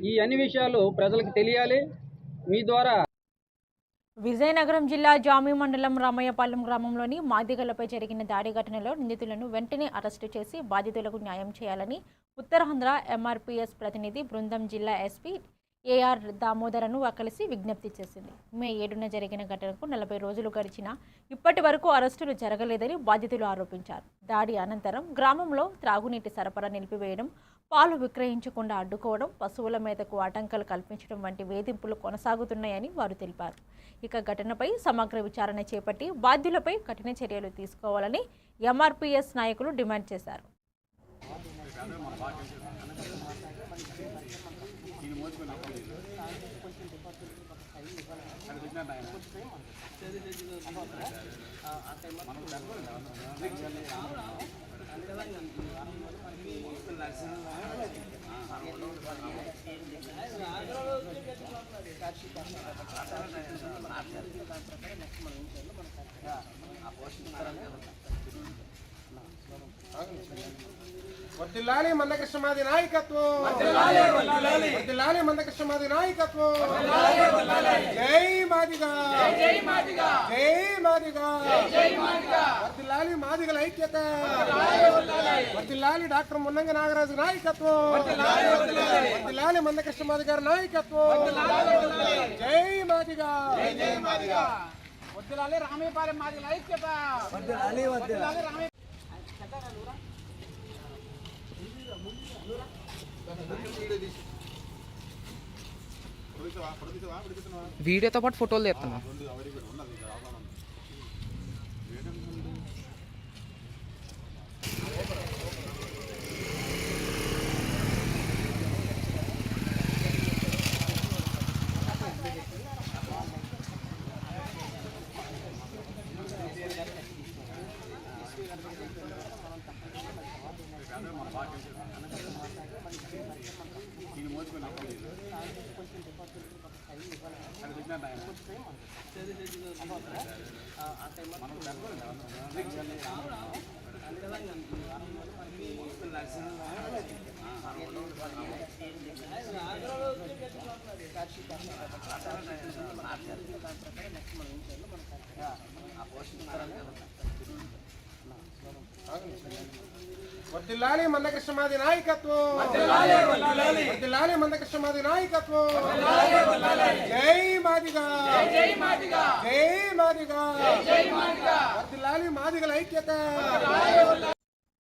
ఈ అన్ని విషయాలు ప్రజలకు తెలియాలి. మీ ద్వారా విజయనగరం జిల్లా జామి మండలం రామయ్యపాలెం గ్రామంలోని మాదిగలపై జరిగిన దాడి ఘటనలో నిందితులను వెంటనే అరెస్టు చేసి బాధితులకు న్యాయం చేయాలని ఉత్తరాంధ్ర ఎంఆర్పీఎస్ ప్రతినిధి బృందం జిల్లా ఎస్పీ ఏఆర్ దామోదరను కలిసి విజ్ఞప్తి చేసింది. మే 7న జరిగిన ఘటనకు 40 రోజులు గడిచినా ఇప్పటి వరకు అరెస్టులు జరగలేదని బాధితులు ఆరోపించారు. దాడి అనంతరం గ్రామంలో త్రాగునీటి సరఫరా నిలిపివేయడం, పాలు విక్రయించకుండా అడ్డుకోవడం, పశువుల మేతకు ఆటంకాలు కల్పించడం వంటి వేధింపులు కొనసాగుతున్నాయని వారు తెలిపారు. ఇక ఘటనపై సమగ్ర విచారణ చేపట్టి బాధ్యులపై కఠిన చర్యలు తీసుకోవాలని ఎంఆర్పీఎస్ నాయకులు డిమాండ్ చేశారు. వర్ధిల్లాలి మందకృష్ణమాది నాయకత్వం, వర్ధిల్లాలి మందకృష్ణమాది నాయకత్వం. జై మాదిగా, జై మాదిగా, వర్ధిల్లాలి మాదిగల ఐక్యత, వర్ధిల్లాలి డాక్టర్ మున్నంగి నాగరాజు నాయకత్వం, వర్ధిల్లాలి మందకృష్ణమాది గారి నాయకత్వం. జై మాదిగా, వర్ధిల్లాలి రామయ్యపాలెం మాదిగల ఐక్యత, వర్ధిల్లాలి రామయ్య. వీడియోతో పాటు ఫోటోలు తీస్తున్నా. వర్ధిల్లాలి మందకృష్ణమాది నాయకత్వం, వర్ధిల్లాలి మందకృష్ణమాది నాయకత్వం. జై మాదిగా, జై మాదిగా, వర్ధిల్లాలి మాదిగల ఐక్యత.